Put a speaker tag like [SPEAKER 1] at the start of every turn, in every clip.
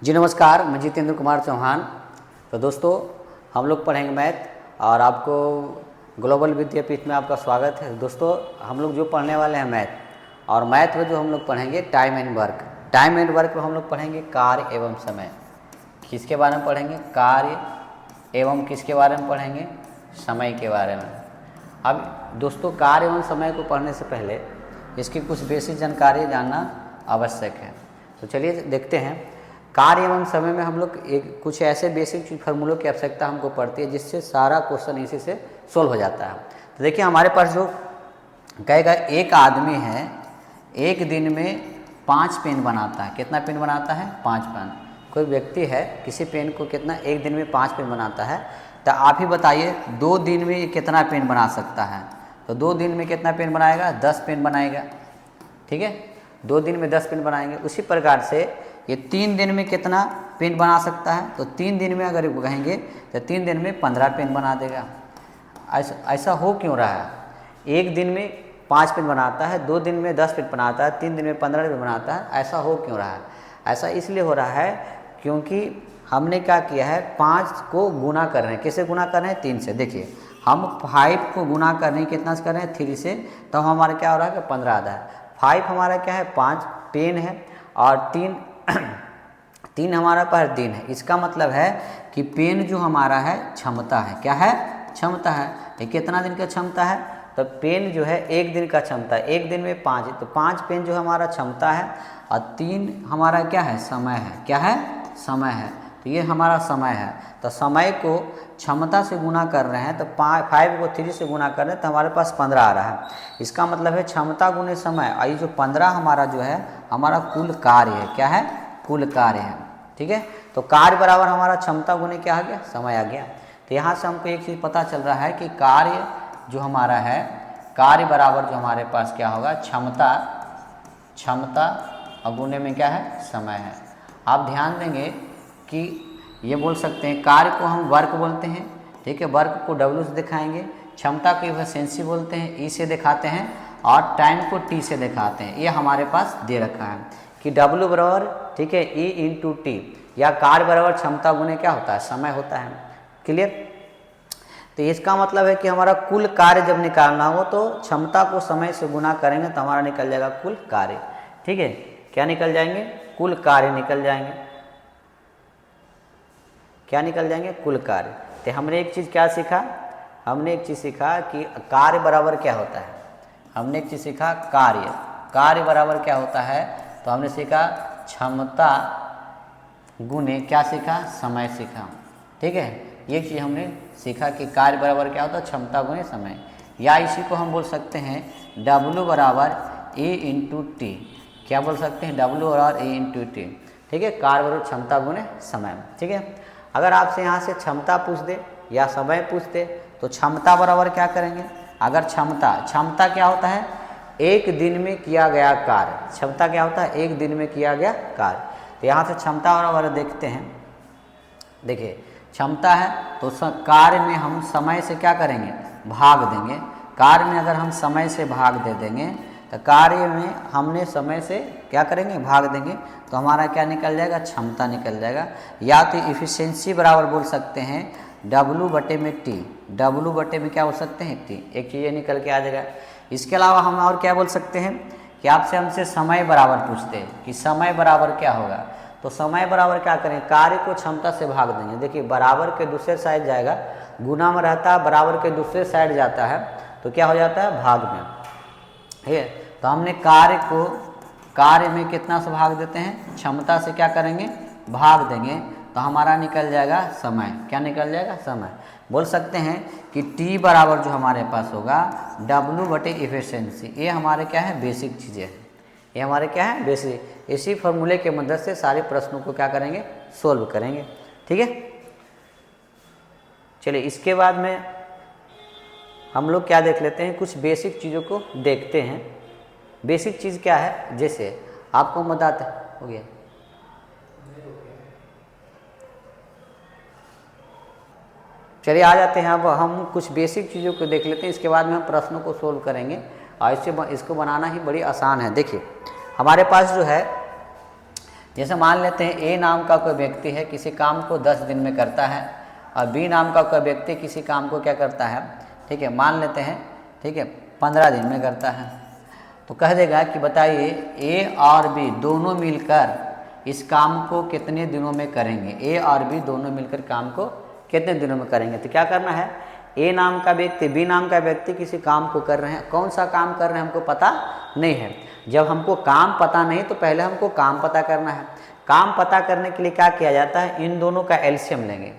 [SPEAKER 1] जी नमस्कार, मैं जितेंद्र कुमार चौहान। तो दोस्तों, हम लोग पढ़ेंगे मैथ और आपको ग्लोबल विद्यापीठ में आपका स्वागत है। दोस्तों, हम लोग जो पढ़ने वाले हैं मैथ, और मैथ में जो हम लोग पढ़ेंगे time and work. Time and work में हम लोग पढ़ेंगे कार्य एवं समय। किसके बारे में पढ़ेंगे? कार्य एवं किसके बारे में पढ़ेंगे? समय के बारे में। अब दोस्तों, कार्य एवं समय को पढ़ने से पहले इसकी कुछ बेसिक जानकारी जानना आवश्यक है। तो चलिए देखते हैं। कार्य एवं समय में हम लोग कुछ ऐसे बेसिक फार्मूलों की आवश्यकता हमको पड़ती है जिससे सारा क्वेश्चन इसी से सोल्व हो जाता है। तो देखिए, हमारे पास जो कहेगा एक आदमी है, एक दिन में 5 पेन बनाता है। कितना पेन बनाता है? 5 पेन। कोई व्यक्ति है, किसी पेन को कितना एक दिन में 5 पेन बनाता है। तो आप ही बताइए 2 दिन में कितना पेन बना सकता है? तो 2 दिन में कितना पेन बनाएगा? 10 पेन बनाएगा। ठीक है, 2 दिन में 10 पेन बनाएंगे। उसी प्रकार से ये 3 दिन में कितना पेन बना सकता है? तो 3 दिन में अगर कहेंगे तो 3 दिन में 15 पेन बना देगा। ऐसा हो क्यों रहा है? एक दिन में 5 पेन बनाता है, 2 दिन में 10 पेन बनाता है, 3 दिन में 15 पेन बनाता है। ऐसा हो क्यों रहा है? ऐसा इसलिए हो रहा है क्योंकि हमने क्या किया है, 5 को गुना कर रहे हैं। किससे गुना कर रहे हैं? 3 से। देखिए, हम 5 को गुना कर रहे हैं, कितना से कर रहे हैं? 3 से। तो हमारा क्या हो रहा है कि 15 आता है। 5 हमारा क्या है? 5 पेन है, और 3 हमारा पास दिन है। इसका मतलब है कि पेन जो हमारा है क्षमता है। क्या है? क्षमता है। ये कितना दिन का क्षमता है? तो पेन जो है एक दिन का क्षमता है। एक दिन में 5, तो 5 पेन जो हमारा क्षमता है, और 3 हमारा क्या है? समय है। क्या है? समय है। तो ये हमारा समय है। तो समय को क्षमता से गुना कर रहे हैं, तो 5 को 3 से गुना कर रहे हैं, तो हमारे पास 15 आ रहा है। इसका मतलब है क्षमता गुने समय। और ये जो 15 हमारा जो है हमारा कुल कार्य है। क्या है? कुल कार्य है। ठीक है, तो कार्य बराबर हमारा क्षमता गुने क्या आ गया? समय आ गया। तो यहाँ से हमको एक चीज़ पता चल रहा है कि कार्य जो हमारा है, कार्य बराबर जो हमारे पास क्या होगा? क्षमता और गुने में क्या है? समय है। आप ध्यान देंगे कि ये बोल सकते हैं, कार्य को हम वर्क बोलते हैं। ठीक है, वर्क को W से दिखाएंगे, क्षमता को एफिशिएंसी बोलते हैं, E से दिखाते हैं, और टाइम को T से दिखाते हैं। ये हमारे पास दे रखा है कि W बराबर, ठीक है, E इंटू T, या कार्य बराबर क्षमता गुने क्या होता है? समय होता है। क्लियर? तो इसका मतलब है कि हमारा कुल कार्य जब निकालना हो तो क्षमता को समय से गुना करेंगे तो हमारा निकल जाएगा कुल कार्य। ठीक है, क्या निकल जाएंगे? कुल कार्य निकल जाएंगे। क्या निकल जाएंगे? कुल कार्य। तो हमने एक चीज़ क्या सीखा? हमने एक चीज़ सीखा कि कार्य बराबर क्या होता है। हमने एक चीज़ सीखा, कार्य बराबर क्या होता है? तो हमने सीखा क्षमता गुने क्या सीखा? समय सीखा। ठीक है, ये चीज़ हमने सीखा कि कार्य बराबर क्या होता है? क्षमता गुने समय। या इसी को हम बोल सकते हैं W बराबर A इंटू टी। क्या बोल सकते हैं? W बराबर A इंटू टी। ठीक है, कार्य बराबर क्षमता गुने समय। ठीक है, अगर आपसे यहाँ से क्षमता पूछ दे या समय पूछ दे तो क्षमता बराबर क्या करेंगे? अगर क्षमता क्या होता है? एक दिन में किया गया कार्य। क्षमता क्या होता है? एक दिन में किया गया कार्य। तो यहाँ से क्षमता बराबर देखते हैं। देखिए, क्षमता है तो कार्य में हम समय से क्या करेंगे? भाग देंगे। कार्य में अगर हम समय से भाग दे देंगे तो कार्य में हमने समय से क्या करेंगे? भाग देंगे, तो हमारा क्या निकल जाएगा? क्षमता निकल जाएगा। या तो इफिशिएंसी बराबर बोल सकते हैं W बटे में T। W बटे में क्या बोल सकते हैं? T। एक चीज़ निकल के आ जाएगा। इसके अलावा हम और क्या बोल सकते हैं कि आपसे हमसे समय बराबर पूछते हैं कि समय बराबर क्या होगा? तो समय बराबर क्या करें? कार्य को क्षमता से भाग देंगे। देखिए, बराबर के दूसरे साइड जाएगा, गुना में रहता है, बराबर के दूसरे साइड जाता है तो क्या हो जाता है? भाग में। ठीक है, तो हमने कार्य में कितना से भाग देते हैं? क्षमता से क्या करेंगे? भाग देंगे, तो हमारा निकल जाएगा समय। क्या निकल जाएगा? समय। बोल सकते हैं कि T बराबर जो हमारे पास होगा W बटे इफिशिएंसी। ये हमारे क्या है? बेसिक चीज़ें हैं। ये हमारे क्या है? बेसिक। इसी फॉर्मूले के मदद से सारे प्रश्नों को क्या करेंगे? सोल्व करेंगे। ठीक है, चलिए इसके बाद में हम लोग क्या देख लेते हैं? कुछ बेसिक चीज़ों को देखते हैं। बेसिक चीज़ क्या है? जैसे आपको बताते हो गया। चलिए आ जाते हैं। अब हम कुछ बेसिक चीज़ों को देख लेते हैं, इसके बाद में हम प्रश्नों को सोल्व करेंगे, और इसको बनाना ही बड़ी आसान है। देखिए, हमारे पास जो है जैसे मान लेते हैं ए नाम का कोई व्यक्ति है, किसी काम को 10 दिन में करता है, और बी नाम का कोई व्यक्ति किसी काम को क्या करता है, ठीक है, मान लेते हैं, ठीक है, 15 दिन में करता है। तो कह देगा कि बताइए ए और बी दोनों मिलकर इस काम को कितने दिनों में करेंगे। ए और बी दोनों मिलकर काम को कितने दिनों में करेंगे। तो क्या करना है, ए नाम का व्यक्ति बी नाम का व्यक्ति किसी काम को कर रहे हैं, कौन सा काम कर रहे हैं हमको पता नहीं है। जब हमको काम पता नहीं तो पहले हमको काम पता करना है। काम पता करने के लिए क्या किया जाता है, इन दोनों का एलसीएम लेंगे,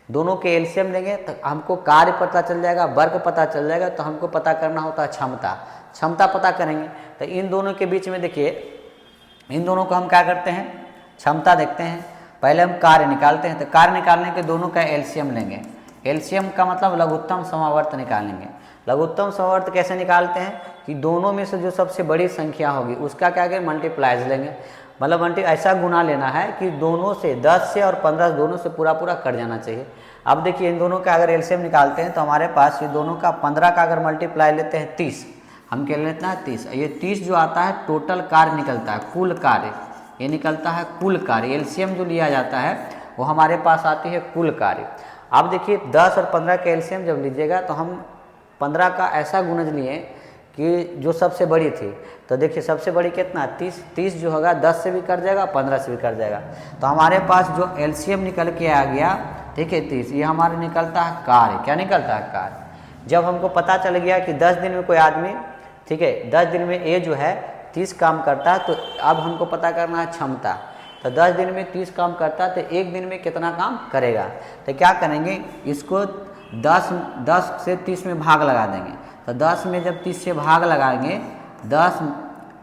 [SPEAKER 1] दोनों के एलसीएम लेंगे तो हमको कार्य पता चल जाएगा, वर्ग पता चल जाएगा। तो हमको पता करना होता है क्षमता, क्षमता पता करेंगे। तो इन दोनों के बीच में देखिए, इन दोनों को हम क्या करते हैं, क्षमता देखते हैं। पहले हम कार्य निकालते हैं, तो कार्य निकालने के दोनों का एलसीएम लेंगे। एलसीएम का मतलब लघुत्तम समावर्त निकालेंगे। लघुत्तम समावर्त कैसे निकालते हैं कि दोनों में से जो सबसे बड़ी संख्या होगी उसका क्या करें, मल्टीप्लाइज लेंगे। मतलब ऐसा गुना लेना है कि दोनों से 10 से और 15 दोनों से पूरा पूरा कट जाना चाहिए। अब देखिए इन दोनों का अगर एलसीएम निकालते हैं तो हमारे पास ये दोनों का 15 का अगर मल्टीप्लाई लेते हैं 30, हम क्या लेते हैं 30। ये 30 जो आता है टोटल कार्य निकलता है, कुल कार्य, ये निकलता है कुल कार्य। एलसीएम जो लिया जाता है वो हमारे पास आती है कुल कार्य। अब देखिए 10 और 15 का एलसीएम जब लीजिएगा तो हम 15 का ऐसा गुणज लिए कि जो सबसे बड़ी थी। तो देखिए सबसे बड़ी कितना, 30 जो होगा 10 से भी कट जाएगा, 15 से भी कट जाएगा। तो हमारे पास जो एलसीएम निकल के आ गया, ठीक है 30, ये हमारा निकलता है कार्य। क्या निकलता है, कार्य। जब हमको पता चल गया कि 10 दिन में कोई आदमी, ठीक है, 10 दिन में ए जो है 30 काम करता है, तो अब हमको पता करना है क्षमता। तो 10 दिन में 30 काम करता है तो एक दिन में कितना काम करेगा। तो क्या करेंगे, इसको 10 से 30 में भाग लगा देंगे। तो 10 में जब 30 से भाग लगाएंगे,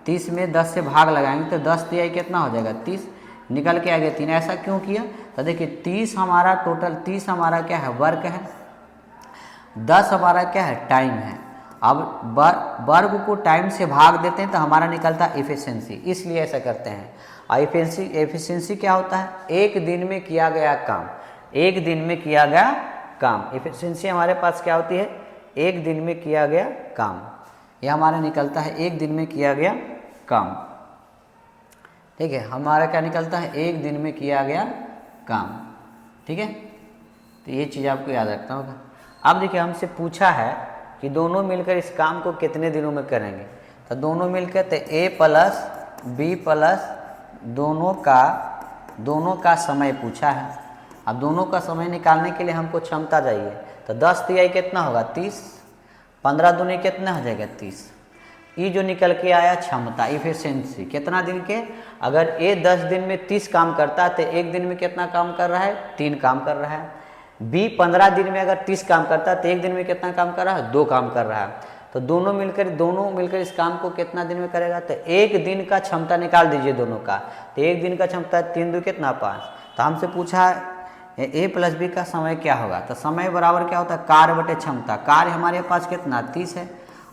[SPEAKER 1] 30 में 10 से भाग लगाएंगे तो 10 दिया कितना हो जाएगा, 30 निकल के आ गया 3। ऐसा क्यों किया, तो देखिए 30 हमारा टोटल, 30 हमारा क्या है, वर्क है, 10 हमारा क्या है, टाइम है। अब वर्ग को टाइम से भाग देते हैं तो हमारा निकलता है एफिशिएंसी, इसलिए ऐसा करते हैं। और एफिशिएंसी क्या होता है, एक दिन में किया गया काम, एक दिन में किया गया काम। एफिशिएंसी हमारे पास क्या होती है, एक दिन में किया गया काम। यह हमारा निकलता है एक दिन में किया गया काम, ठीक है, हमारा क्या निकलता है, एक दिन में किया गया काम, ठीक है। तो ये चीज़ आपको याद रखना होगा। अब देखिए हमसे पूछा है कि दोनों मिलकर इस काम को कितने दिनों में करेंगे। तो दोनों मिलकर तो ए प्लस बी प्लस दोनों का समय पूछा है। अब दोनों का समय निकालने के लिए हमको क्षमता चाहिए। तो 10 तिहाई कितना होगा, 30, 15 दूनी कितना हो जाएगा, 30। ये जो निकल के आया क्षमता, इफिशिएंसी, कितना दिन के, अगर ए 10 दिन में 30 काम करता है तो एक दिन में कितना काम कर रहा है, 3 काम कर रहा है। बी 15 दिन में अगर 30 काम करता है तो एक दिन में कितना काम कर रहा है, 2 काम कर रहा है। तो दोनों मिलकर इस काम को कितना दिन में करेगा, तो एक दिन का क्षमता निकाल दीजिए दोनों का। तो एक दिन का क्षमता 3 दूनी कितना, 5। तो हमसे पूछा ए प्लस बी का समय क्या होगा। तो समय बराबर क्या होता है, कार्य बटे क्षमता। कार्य हमारे पास कितना, 30 है,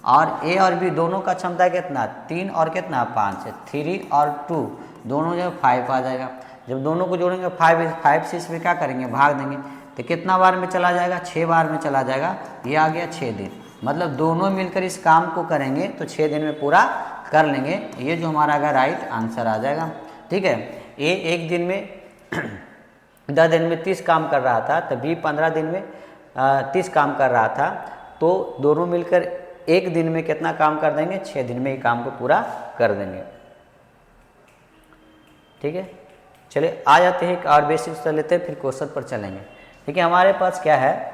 [SPEAKER 1] और ए और बी दोनों का क्षमता कितना, 3 और कितना 5 है। 3 और 2 दोनों जो 5 आ जाएगा। जब दोनों को जोड़ेंगे 5 से इसमें क्या करेंगे, भाग देंगे। तो कितना बार में चला जाएगा, 6 बार में चला जाएगा। ये आ गया 6 दिन। मतलब दोनों मिलकर इस काम को करेंगे तो 6 दिन में पूरा कर लेंगे। ये जो हमारा अगर राइट आंसर आ जाएगा, ठीक है। ए एक दिन में 10 दिन में 30 काम कर रहा था, तो बी 15 दिन में 30 काम कर रहा था। तो दोनों मिलकर एक दिन में कितना काम कर देंगे, 6 दिन में ही काम को पूरा कर देंगे, ठीक है। चलिए आ जाते हैं, एक और बेसिक्स कर लेते हैं, फिर क्वेश्चन पर चलेंगे। ठीक है, हमारे पास क्या है,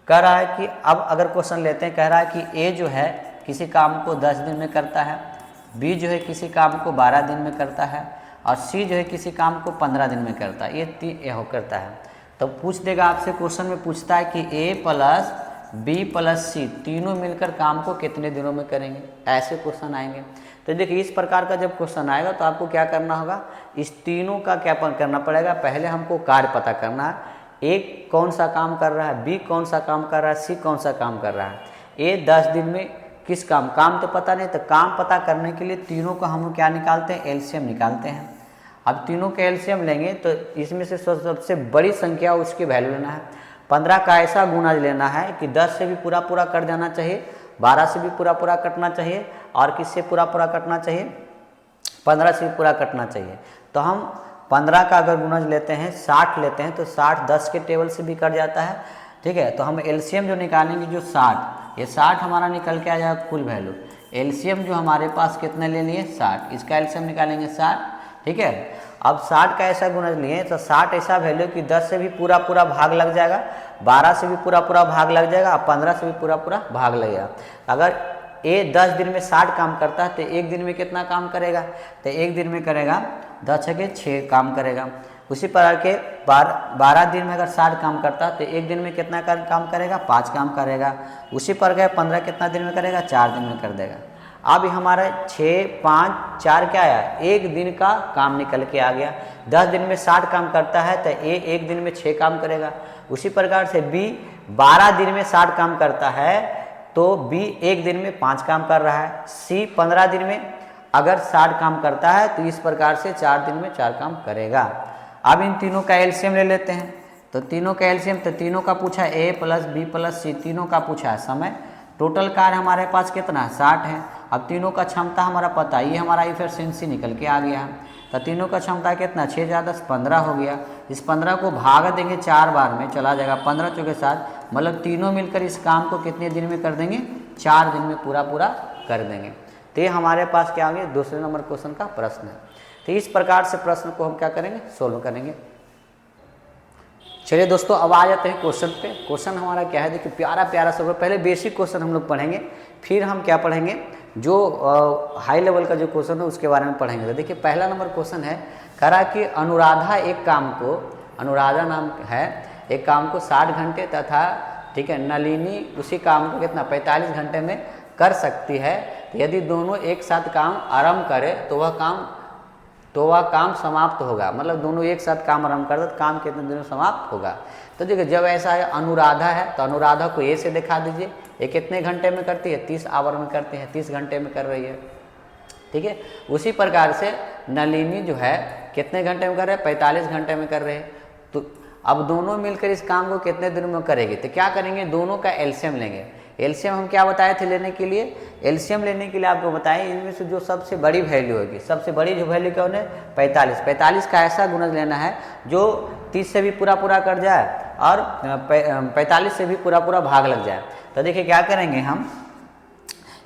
[SPEAKER 1] कह रहा है कि अब अगर क्वेश्चन लेते हैं, कह रहा है कि ए जो है किसी काम को 10 दिन में करता है, बी जो है किसी काम को 12 दिन में करता है, और सी जो है किसी काम को 15 दिन में करता है। ये हो करता है। तो पूछ देगा आपसे, क्वेश्चन में पूछता है कि ए प्लस बी प्लस सी तीनों मिलकर काम को कितने दिनों में करेंगे। ऐसे क्वेश्चन आएंगे। तो देखिए इस प्रकार का जब क्वेश्चन आएगा तो आपको क्या करना होगा, इस तीनों का क्या करना पड़ेगा, पहले हमको कार्य पता करना है। ए कौन सा काम कर रहा है, बी कौन सा काम कर रहा है, सी कौन सा काम कर रहा है। ए 10 दिन में किस काम तो पता नहीं, तो काम पता करने के लिए तीनों का हम क्या निकालते हैं, एलसीएम निकालते हैं। अब तीनों के एलसीएम लेंगे तो इसमें से सबसे बड़ी संख्या उसकी वैल्यू लेना है। 15 का ऐसा गुना लेना है कि 10 से भी पूरा पूरा कट जाना चाहिए, 12 से भी पूरा पूरा कटना चाहिए, और किससे पूरा पूरा कटना चाहिए, 15 से भी पूरा कटना चाहिए। तो हम 15 का अगर गुणज लेते हैं 60 लेते हैं तो 60 10 के टेबल से भी कट जाता है, ठीक है। तो हम एलसीएम जो निकालेंगे जो 60, ये 60 हमारा निकल के आ जाएगा कुल वैल्यू। एलसीएम जो हमारे पास कितने ले लिए 60, इसका एलसीएम निकालेंगे 60, ठीक है। अब 60 का ऐसा गुणज लिए तो 60 ऐसा वैल्यू कि 10 से भी पूरा पूरा भाग लग जाएगा, 12 से भी पूरा पूरा भाग लग जाएगा और 15 से भी पूरा पूरा भाग लगेगा। अगर ये 10 दिन में 60 काम करता है तो एक दिन में कितना काम करेगा, तो एक दिन में करेगा 10 के 6 काम करेगा। उसी प्रकार के 12 दिन में अगर 60 काम करता है तो एक दिन में कितना काम करेगा, 5 काम करेगा। उसी प्रकार 15 कितना दिन में करेगा, 4 दिन में कर देगा। अब हमारा 6 5 4 क्या आया, एक दिन का काम निकल के आ गया। 10 दिन में 60 काम करता है तो ए एक दिन में 6 काम करेगा। उसी प्रकार से बी 12 दिन में 60 काम करता है तो बी एक दिन में 5 काम कर रहा है। सी 15 दिन में अगर 60 काम करता है तो इस प्रकार से 4 दिन में 4 काम करेगा। अब इन तीनों का एलसीएम ले लेते हैं। तो तीनों का एलसीएम, तो तीनों का पूछा ए प्लस बी प्लस सी, तीनों का पूछा है समय। टोटल कार्य हमारे पास कितना है, 60 है। अब तीनों का क्षमता हमारा पता है, ये हमारा इफिशिएंसी निकल के आ गया है। तो तीनों का क्षमता कितना, 6 × 10 15 हो गया। इस 15 को भाग देंगे 4 बार में, चला जाएगा 15 चौके 7, मतलब तीनों मिलकर इस काम को कितने दिन में कर देंगे, 4 दिन में पूरा पूरा कर देंगे। तो ये हमारे पास क्या होंगे, दूसरे नंबर क्वेश्चन का प्रश्न है। तो इस प्रकार से प्रश्न को हम क्या करेंगे, सोल्व करेंगे। चलिए दोस्तों अब आ जाते हैं क्वेश्चन पे। क्वेश्चन हमारा क्या है, देखिए प्यारा प्यारा सब। पहले बेसिक क्वेश्चन हम लोग पढ़ेंगे, फिर हम क्या पढ़ेंगे, जो हाई लेवल का जो क्वेश्चन है उसके बारे में पढ़ेंगे। तो देखिए पहला नंबर क्वेश्चन है, करा कि अनुराधा एक काम को, अनुराधा नाम है, एक काम को 60 घंटे तथा ठीक है नलिनी उसी काम को कितना 45 घंटे में कर सकती है। तो यदि दोनों एक साथ काम आरंभ करें तो वह काम समाप्त होगा, मतलब दोनों एक साथ काम आरंभ कर दे तो काम कितने दिनों में समाप्त होगा। तो देखिए जब ऐसा है, अनुराधा है तो अनुराधा को ए से दिखा दीजिए, ये कितने घंटे में करती है, 30 आवर में करती है, 30 घंटे में कर रही है, ठीक है। उसी प्रकार से नलिनी जो है कितने घंटे में कर रहे हैं, 45 घंटे में कर रहे हैं। तो अब दोनों मिलकर इस काम को कितने दिनों में करेगी, तो क्या करेंगे, दोनों का एलसीएम लेंगे। एलसीएम हम क्या बताए थे लेने के लिए, एलसीएम लेने के लिए आपको बताएं इनमें से जो सबसे बड़ी वैल्यू होगी, सबसे बड़ी जो वैल्यू कौन है, 45। 45 का ऐसा गुणज लेना है जो 30 से भी पूरा पूरा कट जाए और 45 से भी पूरा पूरा भाग लग जाए। तो देखिए क्या करेंगे हम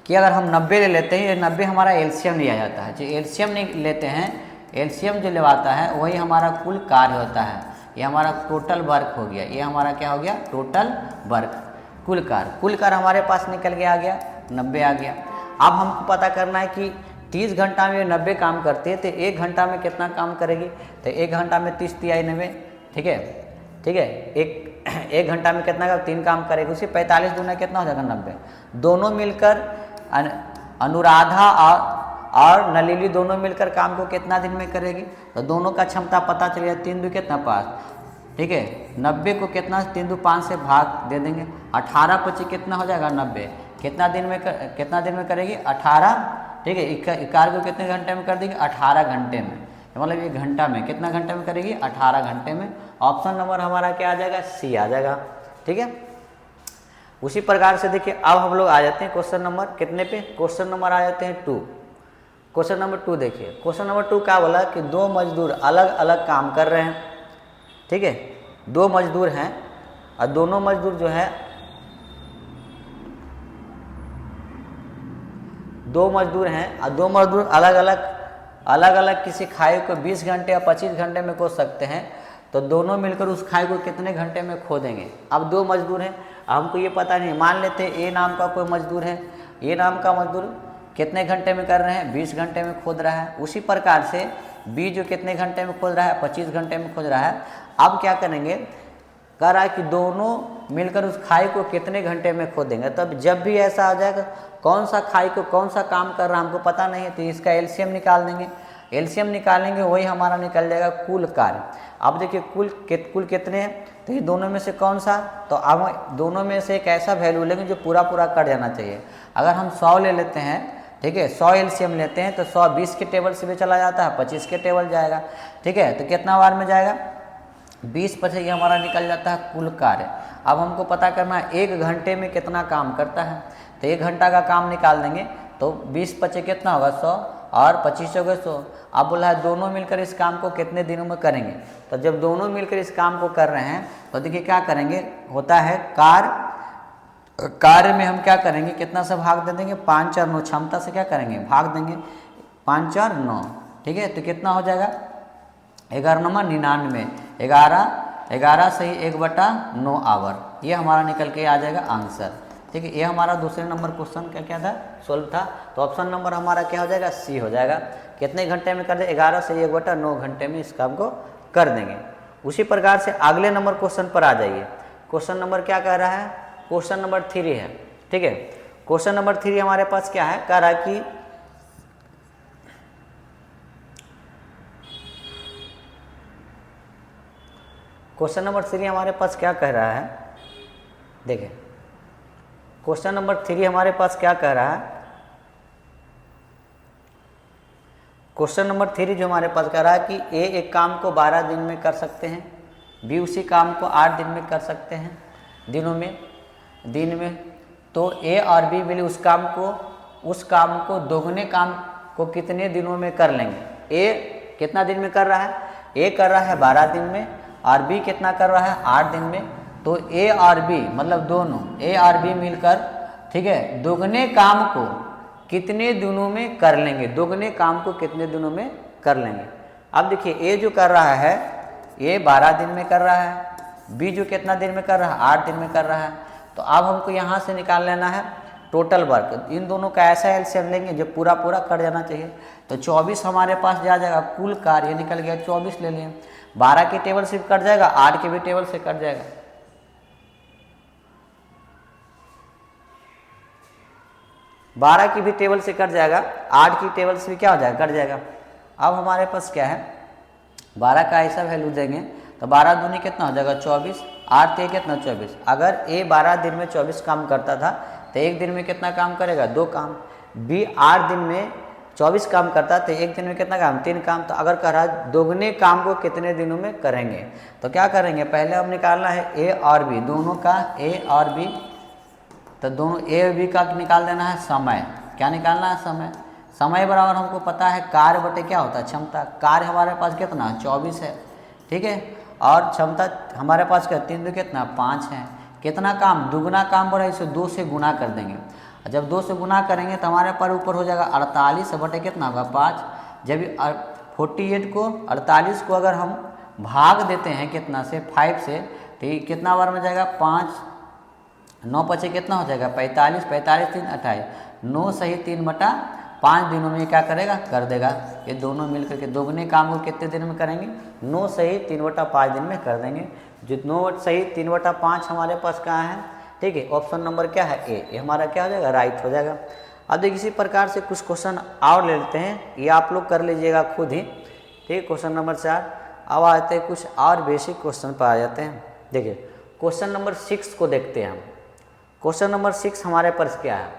[SPEAKER 1] कि अगर हम 90 ले लेते हैं, ये 90 हमारा एलसीएम लिया जाता है। जो एलसीएम नहीं लेते हैं, एलसीएम जो लेवाता है वही हमारा कुल कार्य होता है। ये हमारा टोटल वर्क हो गया, ये हमारा क्या हो गया, टोटल वर्क, कुल कार्य हमारे पास निकल के आ गया, 90 आ गया। अब हमको पता करना है कि 30 घंटा में 90 काम करते हैं तो 1 घंटा में कितना काम करेगी, तो 1 घंटा में 30 × 90, ठीक है, ठीक है। एक घंटा में कितना का 3 काम करेगी, उसी 45 दूना कितना हो जाएगा, 90। दोनों मिलकर अनुराधा और नलिनी दोनों मिलकर काम को कितना दिन में करेगी, तो दोनों का क्षमता पता चलेगा, 3 दूनी कितना 5, ठीक है। 90 को कितना 3 दूनी 5 से भाग दे देंगे, 18 × 25 कितना हो जाएगा, 90। कितना दिन में करेगी, 18, ठीक है। इकार को कितने घंटे में कर देगी, 18 घंटे में, मतलब ये घंटा में, कितना घंटे में करेगी, 18 घंटे में। ऑप्शन नंबर हमारा क्या आ जाएगा, सी आ जाएगा, ठीक है। उसी प्रकार से देखिए अब हम लोग आ जाते हैं क्वेश्चन नंबर कितने पे, क्वेश्चन नंबर आ जाते हैं 2। क्वेश्चन नंबर 2 देखिए, क्वेश्चन नंबर 2 क्या बोला कि 2 मजदूर अलग अलग काम कर रहे हैं, ठीक है। 2 मजदूर हैं और दोनों मजदूर जो है, 2 मजदूर हैं और 2 मजदूर अलग अलग किसी खाई को 20 घंटे या 25 घंटे में खोद सकते हैं। तो दोनों मिलकर उस खाई को कितने घंटे में खोदेंगे। अब 2 मजदूर हैं, हमको ये पता नहीं, मान लेते हैं ए नाम का कोई मजदूर है, ए नाम का मजदूर कितने घंटे में कर रहे हैं, 20 घंटे में खोद रहा है। उसी प्रकार से बी जो कितने घंटे में खोद रहा है, 25 घंटे में खोद रहा है। अब क्या करेंगे, कह रहा है कि दोनों मिलकर उस खाई को कितने घंटे में खोदेंगे। तब जब भी ऐसा आ जाएगा, कौन सा खाई को कौन सा काम कर रहा है हमको पता नहीं है, तो इसका एलसीएम निकाल देंगे। एलसीएम निकालेंगे वही हमारा निकल जाएगा कुल कार्य। अब देखिए कुल कितने हैं, तो ये दोनों में से कौन सा, तो अब दोनों में से एक ऐसा वैल्यू लेंगे जो पूरा पूरा कट जाना चाहिए। अगर हम 100 ले लेते हैं, ठीक है, 100 एलसीएम लेते हैं तो 100 20 के टेबल से भी चला जाता है, 25 के टेबल जाएगा, ठीक है। तो कितना बार में जाएगा, 20 पर से ये हमारा निकल जाता है कुल कार्य। अब हमको पता करना है 1 घंटे में कितना काम करता है, तो 1 घंटा का काम निकाल देंगे तो 20 × 25 कितना होगा, 100, और 25 चौके 100। अब बोला है दोनों मिलकर इस काम को कितने दिनों में करेंगे। तो जब दोनों मिलकर इस काम को कर रहे हैं तो देखिए क्या करेंगे, होता है कार्य में हम क्या करेंगे, कितना से भाग दे देंगे, 5 और 9 क्षमता से क्या करेंगे, भाग देंगे 5 और 9। ठीक है, तो कितना हो जाएगा 11 नंबर 99, 11 से ही 1/9 आवर, ये हमारा निकल के आ जाएगा आंसर। ठीक है, ये हमारा दूसरे नंबर क्वेश्चन का क्या था, सोल्व था। तो ऑप्शन नंबर हमारा क्या हो जाएगा, सी हो जाएगा। कितने घंटे में कर दे, 11 से 1/9 घंटे में इस काम को कर देंगे। उसी प्रकार से अगले नंबर क्वेश्चन पर आ जाइए। क्वेश्चन नंबर क्या कह रहा है, क्वेश्चन नंबर 3 है। ठीक है, क्वेश्चन नंबर 3 हमारे पास क्या है, कह रहा है कि क्वेश्चन नंबर 3 हमारे पास क्या कह रहा है, देखिए क्वेश्चन नंबर 3 हमारे पास क्या कह रहा है, क्वेश्चन नंबर 3 जो हमारे पास कह रहा है कि ए एक काम को 12 दिन में कर सकते हैं, बी उसी काम को 8 दिन में कर सकते हैं दिन में। तो ए और बी मिले उस काम को दोगुने काम को कितने दिनों में कर लेंगे। ए कितना दिन में कर रहा है, ए कर रहा है 12 दिन में और बी कितना कर रहा है 8 दिन में। तो ए और बी मतलब दोनों ए और बी मिलकर, ठीक है, दोगुने काम को कितने दिनों में कर लेंगे, दोगुने काम को कितने दिनों में कर लेंगे। अब देखिए ए जो कर रहा है ये 12 दिन में कर रहा है, बी जो कितना दिन में कर रहा है 8 दिन में कर रहा है। तो अब हमको यहाँ से निकाल लेना है टोटल वर्क, इन दोनों का ऐसा एलसीएम लेंगे जो पूरा कर जाना चाहिए। तो 24 हमारे पास जा जाएगा, कुल कार्य निकल गया 24 ले लें। 12 की टेबल से कट जाएगा, 8 की भी टेबल से कट जाएगा, 12 की भी टेबल से कट जाएगा, 8 की टेबल से भी क्या हो जाएगा, कट जाएगा। अब हमारे पास क्या है, 12 का ऐसा वैल्यू देंगे तो 12 दूनी कितना हो जाएगा 24, 8 ते कितना 24। अगर ए 12 दिन में 24 काम करता था तो एक दिन में कितना काम करेगा, 2 काम। बी 8 दिन में 24 काम करता तो एक दिन में कितना काम, 3 काम। तो अगर कह रहा है दोगुने काम को कितने दिनों में करेंगे, तो क्या करेंगे, पहले हम निकालना है ए और बी, दोनों का ए और बी। तो दोनों ए और बी का निकाल देना है समय, क्या निकालना है समय। समय बराबर हमको पता है कार्य बटे क्या होता है क्षमता। कार्य हमारे पास कितना 24 है, ठीक है, और क्षमता हमारे पास क्या 3 2 कितना 5 है। कितना काम, दुगुना काम बढ़ा, इसे 2 से गुना कर देंगे। जब 2 से गुना करेंगे तो हमारे पर ऊपर हो जाएगा 48 बटे कितना होगा 5। जब 48 को 48 को अगर हम भाग देते हैं कितना से 5 से, तो ये कितना बार में जाएगा 5, 9 पचे कितना हो जाएगा 45, 45 3 28, 9 सही 3/5 दिनों में क्या करेगा, कर देगा। ये दोनों मिलकर के दोगुने काम को कितने दिन में करेंगे, 9 सही 3/5 दिन में कर देंगे। जो 9 सही 3/5 हमारे पास कहाँ है, ठीक है, ऑप्शन नंबर क्या है ए, ये हमारा क्या हो जाएगा राइट हो जाएगा। अब देखिए इसी प्रकार से कुछ क्वेश्चन और ले लेते हैं, ये आप लोग कर लीजिएगा खुद ही, ठीक है। क्वेश्चन नंबर 4 अब आते हैं कुछ और बेसिक क्वेश्चन पर आ जाते हैं। देखिए क्वेश्चन नंबर 6 को देखते हैं हम। क्वेश्चन नंबर 6 हमारे पास क्या है,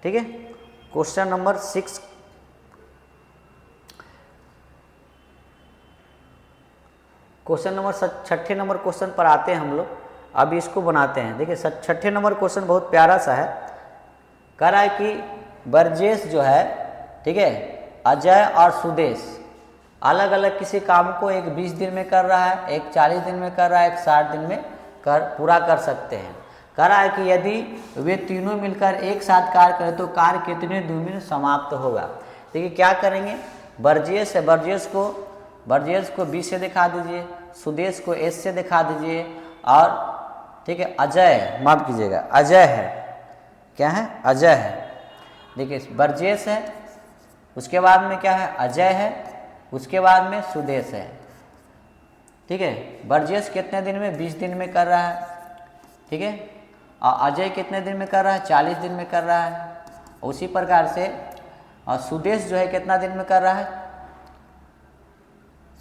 [SPEAKER 1] ठीक है, question number 6 question number 6 number question पर आते हैं हम लोग। अब इसको बनाते हैं। देखिए 6 नंबर क्वेश्चन बहुत प्यारा सा है, कह रहा है कि बरजेश जो है, ठीक है, अजय और सुदेश अलग अलग किसी काम को एक 20 दिन में कर रहा है, एक 40 दिन में कर रहा है, एक 60 दिन में पूरा कर सकते हैं। कह रहा है कि यदि वे तीनों मिलकर एक साथ कार्य करें तो कार्य कितने दिन में समाप्त होगा। देखिए क्या करेंगे, बरजेश है, बरजेश को बी से दिखा दीजिए, सुदेश को एस से दिखा दीजिए, और ठीक है अजय, माफ कीजिएगा अजय है, क्या है अजय है। देखिए बरजेश है, उसके बाद में क्या है अजय है, उसके बाद में सुदेश है, ठीक है। बरजेश कितने दिन में 20 दिन में कर रहा है, ठीक है, और अजय कितने दिन में कर रहा है 40 दिन में कर रहा है। उसी प्रकार से और सुदेश जो है कितना दिन में कर रहा है,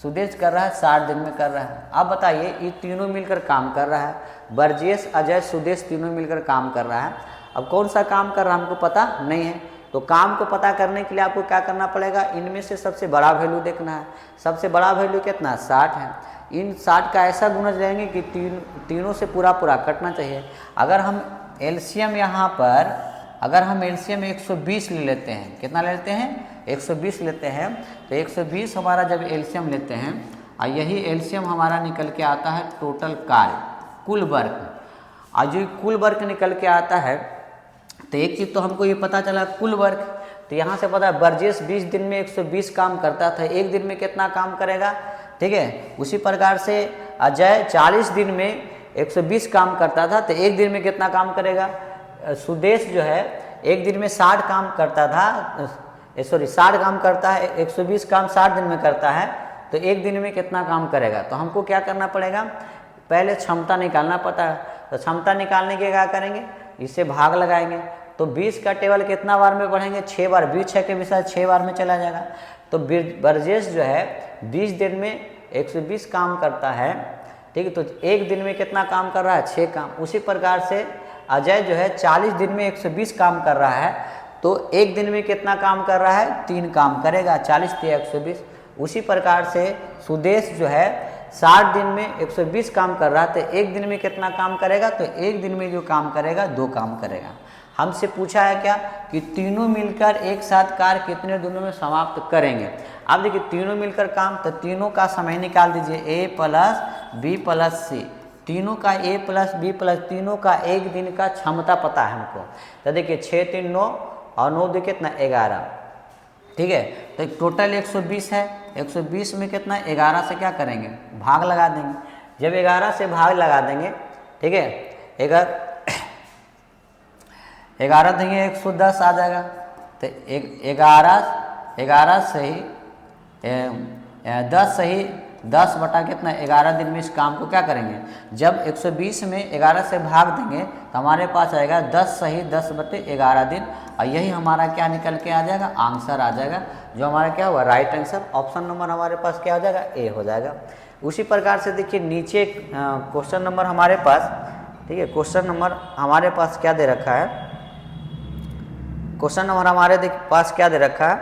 [SPEAKER 1] सुदेश कर रहा है 60 दिन में कर रहा है। अब बताइए ये तीनों मिलकर काम कर रहा है, बरजेश अजय सुदेश तीनों मिलकर काम कर रहा है। अब कौन सा काम कर रहा है हमको पता नहीं है, तो काम को पता करने के लिए आपको क्या करना पड़ेगा, इनमें से सबसे बड़ा वैल्यू देखना है। सबसे बड़ा वैल्यू कितना 60 है। इन 60 का ऐसा गुणज लेंगे कि तीनों से पूरा कटना चाहिए। अगर हम एलसीएम यहाँ पर अगर हम एलसीएम 120 ले लेते हैं, कितना ले लेते हैं 120 लेते हैं, तो 120 हमारा जब एलसीएम लेते हैं और यही एलसीएम हमारा निकल के आता है टोटल कार्य कुल वर्क। और जो कुल वर्क निकल के आता है तो एक चीज़ तो हमको ये पता चला कुल वर्क, तो यहाँ से पता है बर्जेस 20 दिन में 120 काम करता था, एक दिन में कितना काम करेगा, ठीक है। उसी प्रकार से अजय 40 दिन में 120 काम करता था, तो एक दिन में कितना काम करेगा। सुदेश जो है एक दिन में 60 काम करता था, 60 काम करता है, 120 काम 60 दिन में करता है, तो एक दिन में कितना काम करेगा। तो हमको क्या करना पड़ेगा, पहले क्षमता निकालना पता है, तो क्षमता निकालने के क्या करेंगे, इससे भाग लगाएंगे। तो 20 का टेबल कितना बार में पढ़ेंगे, 6 बार, 20 6 के विषय 6 बार में चला जाएगा। तो बर्जेस जो है 20 दिन में 120 काम करता है, ठीक है, तो एक दिन में कितना काम कर रहा है 6 काम। उसी प्रकार से अजय जो है 40 दिन में 120 काम कर रहा है, तो एक दिन में कितना काम कर रहा है 3 काम करेगा, 40 × 120। उसी प्रकार से सुदेश जो है 60 दिन में 120 काम कर रहा है, तो एक दिन में कितना काम करेगा, तो एक दिन में जो काम करेगा 2 काम करेगा। हमसे पूछा है क्या कि तीनों मिलकर एक साथ कार्य कितने दिनों में समाप्त करेंगे। अब देखिए तीनों मिलकर काम, तो तीनों का समय निकाल दीजिए, A + B + C, तीनों का A + B + तीनों का एक दिन का क्षमता पता है हमको। तो देखिए 6 × 3 = 9 और 9 × 2 कितना 11, ठीक है। तो टोटल 120 है, 120 में कितना 11 से क्या करेंगे भाग लगा देंगे। जब 11 से भाग लगा देंगे, ठीक है, 11 देंगे 110 आ जाएगा। तो 11 सही 10 सही 10 बटा कितना 11 दिन में इस काम को क्या करेंगे। जब 120 में 11 से भाग देंगे तो हमारे पास आएगा 10 सही 10/11 दिन, और यही हमारा क्या निकल के आ जाएगा आंसर आ जाएगा, जो हमारा क्या हुआ राइट आंसर। ऑप्शन नंबर हमारे पास क्या हो जाएगा ए हो जाएगा। उसी प्रकार से देखिए नीचे क्वेश्चन नंबर हमारे पास, ठीक है, क्वेश्चन नंबर हमारे पास क्या दे रखा है, क्वेश्चन नंबर हमारे पास क्या दे रखा है,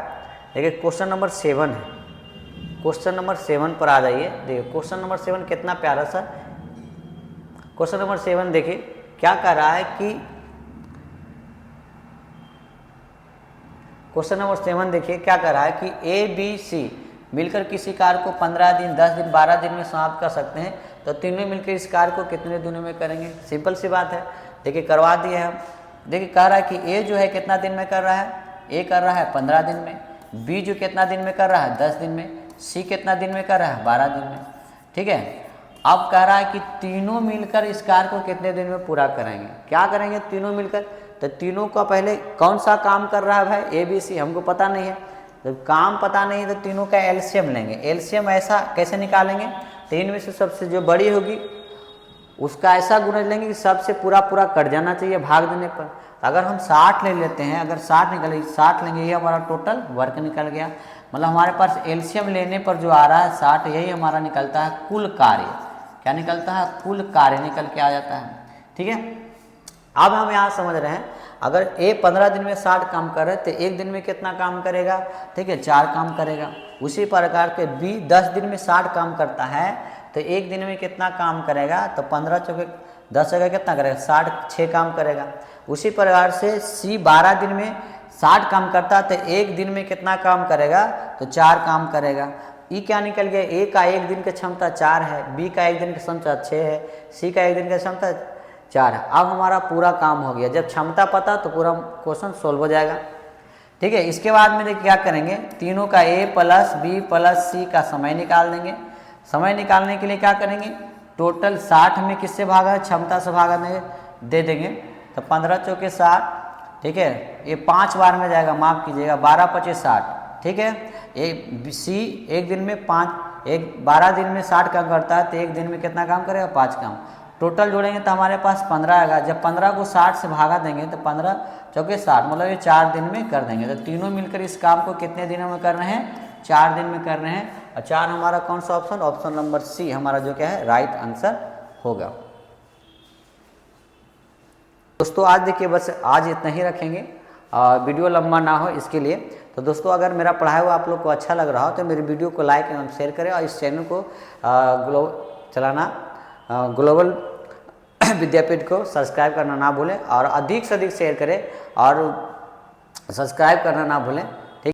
[SPEAKER 1] देखिए क्वेश्चन नंबर 7 है। क्वेश्चन नंबर 7 पर आ जाइए। देखिए क्वेश्चन नंबर 7 कितना प्यारा सा क्वेश्चन नंबर 7 देखिए क्या कर रहा है कि क्वेश्चन नंबर 7 देखिए क्या कर रहा है कि ABC मिलकर किसी कार्य को 15 दिन 10 दिन 12 दिन में समाप्त कर सकते हैं, तो तीनों मिलकर इस कार्य को कितने दिनों में करेंगे। सिंपल सी बात है, देखिए करवा दिए हम। देखिए कह रहा है कि A जो है कितना दिन में कर रहा है, A कर रहा है 15 दिन में, B जो कितना दिन में कर रहा है 10 दिन में, C कितना दिन में कर रहा है 12 दिन में, ठीक है। अब कह रहा है कि तीनों मिलकर इस कार्य को कितने दिन में पूरा करेंगे। क्या करेंगे तीनों मिलकर, तो तीनों का पहले कौन सा काम कर रहा है भाई ABC हमको पता नहीं है, जब काम पता नहीं है तो तीनों का एलसीएम लेंगे। एलसीएम ऐसा कैसे निकालेंगे, तो इनमें से सबसे जो बड़ी होगी उसका ऐसा गुणज लेंगे कि सबसे पूरा कट जाना चाहिए भाग देने पर। अगर हम 60 ले लेते हैं, अगर 60 निकले 60 लेंगे, ये हमारा टोटल वर्क निकल गया। मतलब हमारे पास एलसीएम लेने पर जो आ रहा है 60, यही हमारा निकलता है कुल कार्य। क्या निकलता है कुल कार्य निकल के आ जाता है, ठीक है। अब हम यहाँ समझ रहे हैं अगर A 15 दिन में 60 काम कर रहे तो एक दिन में कितना काम करेगा, ठीक है 4 काम करेगा। उसी प्रकार के B 10 दिन में 60 काम करता है तो एक दिन में कितना काम करेगा, तो 15 चौके 10 जगह कितना करेगा 60 6 काम करेगा। उसी प्रकार से C 12 दिन में 60 काम करता है तो एक दिन में कितना काम करेगा, तो 4 काम करेगा। ई क्या निकल गया, A का एक दिन की क्षमता 4 है, B का एक दिन की क्षमता 6 है, C का एक दिन की क्षमता 4 है। अब हमारा पूरा काम हो गया। जब क्षमता पता तो पूरा क्वेश्चन सोल्व हो जाएगा, ठीक है। इसके बाद में देखिए क्या करेंगे, तीनों का A + B + C का समय निकाल देंगे। समय निकालने के लिए क्या करेंगे, टोटल 60 में किससे भागा है, क्षमता से भागा दे देंगे। तो 15 चौके 60, ठीक है, ये 5 बार में जाएगा, माफ़ कीजिएगा 12 × 25 = 60, ठीक है। C एक दिन में 12 दिन में 60 काम करता है तो एक दिन में कितना काम करेगा 5 काम। टोटल जोड़ेंगे तो हमारे पास 15 आएगा। जब 15 को 60 से भागा देंगे तो 15 चौके 60, मतलब ये 4 दिन में कर देंगे। तो तीनों मिलकर इस काम को कितने दिनों में कर रहे हैं, 4 दिन में कर रहे हैं। और 4 हमारा कौन सा ऑप्शन, ऑप्शन नंबर C हमारा जो क्या है राइट आंसर होगा। दोस्तों आज देखिए बस आज इतना ही रखेंगे, वीडियो लंबा ना हो इसके लिए। तो दोस्तों अगर मेरा पढ़ाया हुआ आप लोग को अच्छा लग रहा हो तो मेरी वीडियो को लाइक एवं शेयर करें, और इस चैनल को ग्लोबल विद्यापीठ को सब्सक्राइब करना ना भूलें और अधिक से अधिक शेयर करें और सब्सक्राइब करना ना भूलें